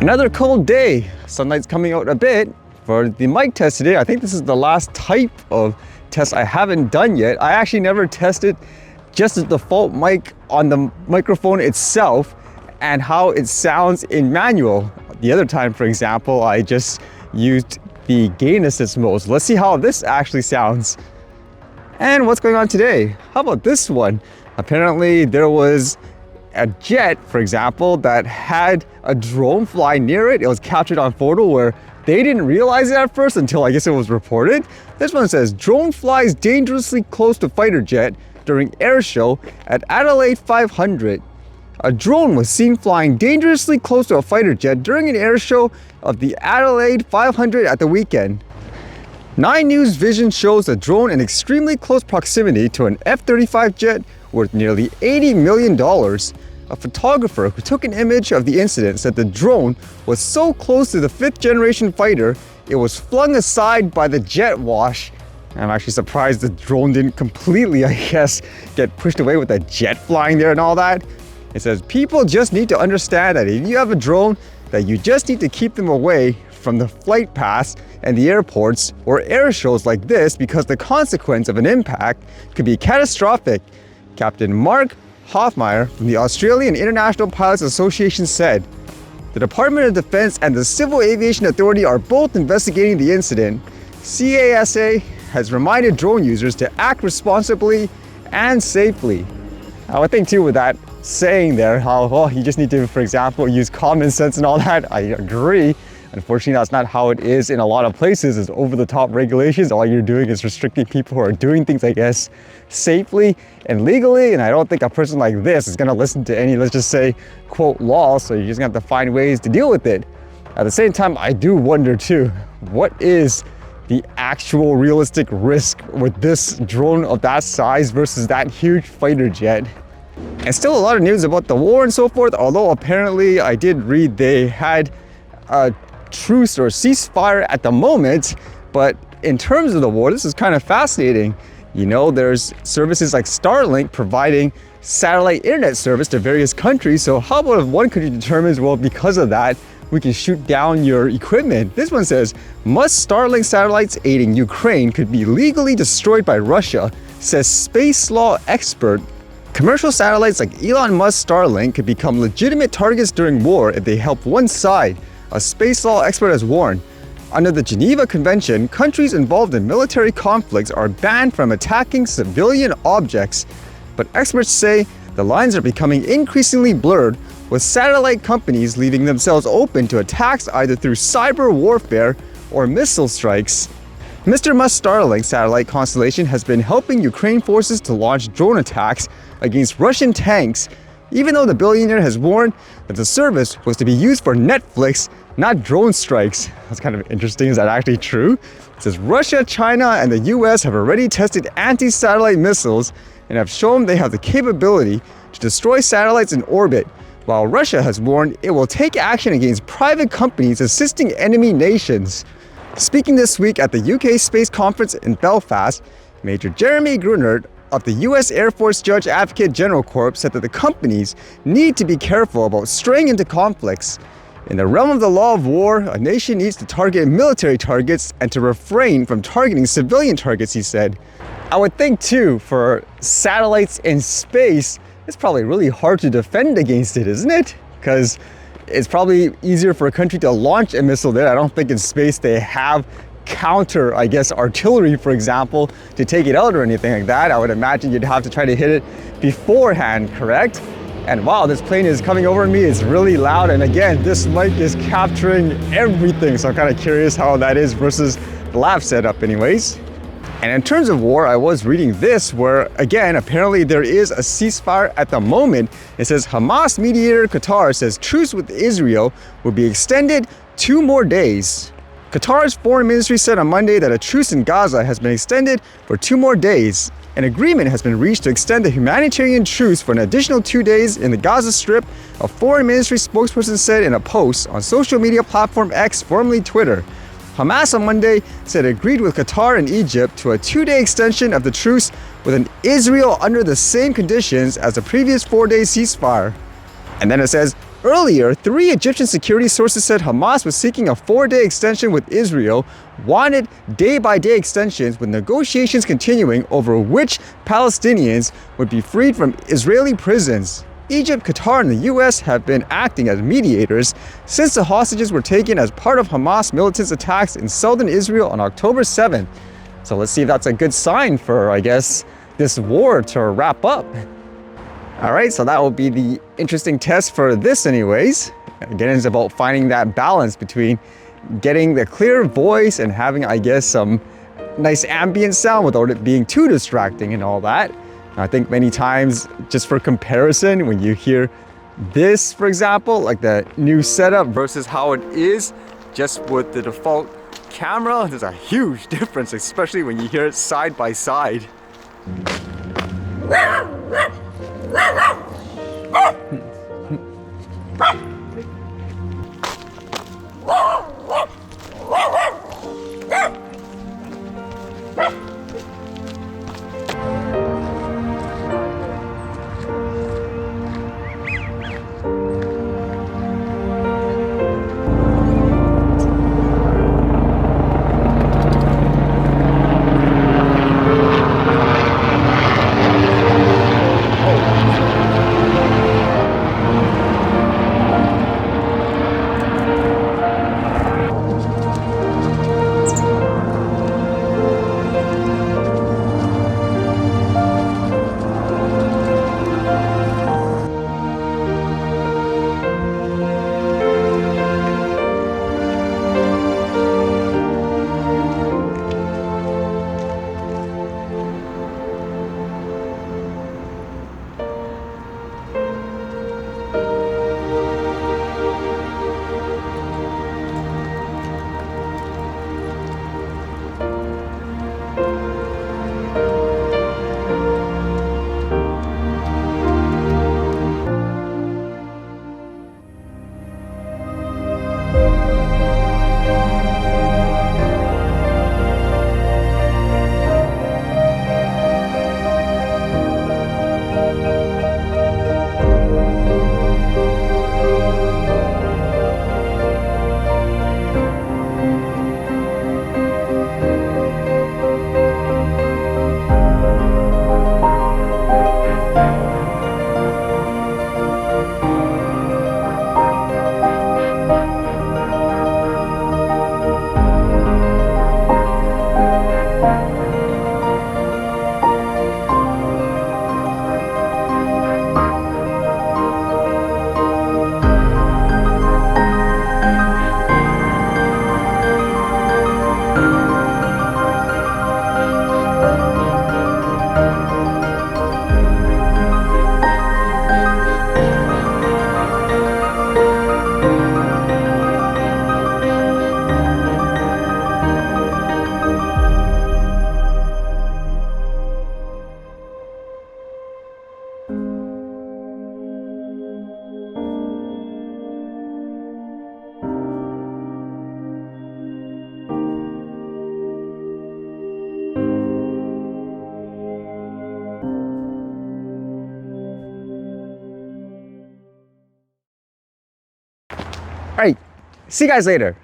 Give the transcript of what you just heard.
Another cold day. Sunlight's coming out a bit. For the mic test today, I think this is the last type of test I haven't done yet. I actually never tested just the default mic on the microphone itself and how it sounds in manual. The other time, for example, I just used the gain assist mode. So let's see how this actually sounds. And what's going on today? How about this one? Apparently there was a jet, for example, that had a drone fly near it. It was captured on photo where they didn't realize it at first until I guess it was reported. This one says, drone flies dangerously close to fighter jet during air show at Adelaide 500. A drone was seen flying dangerously close to a fighter jet during an air show of the Adelaide 500 at the weekend. 9 News Vision shows a drone in extremely close proximity to an F-35 jet worth nearly $80 million. A photographer who took an image of the incident said the drone was so close to the 5th generation fighter, it was flung aside by the jet wash. I'm actually surprised the drone didn't completely, I guess, get pushed away with the jet flying there and all that. It says, people just need to understand that if you have a drone, that you just need to keep them away from the flight paths and the airports or air shows like this because the consequence of an impact could be catastrophic. Captain Mark Hoffmeyer from the Australian International Pilots Association said, the Department of Defense and the Civil Aviation Authority are both investigating the incident. CASA has reminded drone users to act responsibly and safely. I would think too with that saying there, how, well, you just need to, for example, use common sense and all that. I agree. Unfortunately, that's not how it is in a lot of places. It's over-the-top regulations. All you're doing is restricting people who are doing things, I guess, safely and legally. And I don't think a person like this is gonna listen to any, let's just say, quote, law. So you're just gonna have to find ways to deal with it. At the same time, I do wonder too, what is the actual realistic risk with this drone of that size versus that huge fighter jet? And still a lot of news about the war and so forth, although apparently I did read they had a truce or ceasefire at the moment. But in terms of the war, this is kind of fascinating. You know, there's services like Starlink providing satellite internet service to various countries. So how about if one country determines, well, because of that, we can shoot down your equipment? This one says, must Starlink satellites aiding Ukraine could be legally destroyed by Russia, says space law expert. Commercial satellites like Elon Musk's Starlink could become legitimate targets during war if they help one side, a space law expert has warned. Under the Geneva Convention, countries involved in military conflicts are banned from attacking civilian objects. But experts say the lines are becoming increasingly blurred, with satellite companies leaving themselves open to attacks either through cyber warfare or missile strikes. Mr. Musk's Starlink satellite constellation has been helping Ukraine forces to launch drone attacks against Russian tanks, even though the billionaire has warned that the service was to be used for Netflix, not drone strikes. That's kind of interesting. Is that actually true? It says Russia, China, and the US have already tested anti-satellite missiles and have shown they have the capability to destroy satellites in orbit, while Russia has warned it will take action against private companies assisting enemy nations. Speaking this week at the UK Space Conference in Belfast, Major Jeremy Grunert of the US Air Force Judge Advocate General Corps said that the companies need to be careful about straying into conflicts. In the realm of the law of war, a nation needs to target military targets and to refrain from targeting civilian targets, he said. I would think too, for satellites in space, it's probably really hard to defend against it, isn't it? Because it's probably easier for a country to launch a missile there. I don't think in space they have counter, I guess, artillery, for example, to take it out or anything like that. I would imagine you'd have to try to hit it beforehand, correct? And wow, this plane is coming over me. It's really loud. And again, this mic is capturing everything. So I'm kind of curious how that is versus the lab setup anyways. And in terms of war, I was reading this where, again, apparently there is a ceasefire at the moment. It says Hamas mediator Qatar says truce with Israel will be extended 2 more days. Qatar's foreign ministry said on Monday that a truce in Gaza has been extended for 2 more days. An agreement has been reached to extend the humanitarian truce for an additional 2 days in the Gaza Strip, a foreign ministry spokesperson said in a post on social media platform X, formerly Twitter. Hamas on Monday said it agreed with Qatar and Egypt to a 2-day extension of the truce with an Israel under the same conditions as the previous 4-day ceasefire. And then it says, Earlier, 3 Egyptian security sources said Hamas was seeking a 4-day extension with Israel, wanted day-by-day extensions with negotiations continuing over which Palestinians would be freed from Israeli prisons. Egypt, Qatar, and the US have been acting as mediators since the hostages were taken as part of Hamas militants' attacks in southern Israel on October 7th. So let's see if that's a good sign for, I guess, this war to wrap up. All right, so that will be the interesting test for this anyways. Again, it's about finding that balance between getting the clear voice and having, I guess, some nice ambient sound without it being too distracting and all that. I think many times, just for comparison, when you hear this, for example, like the new setup versus how it is just with the default camera, there's a huge difference, especially when you hear it side by side. All right, see you guys later.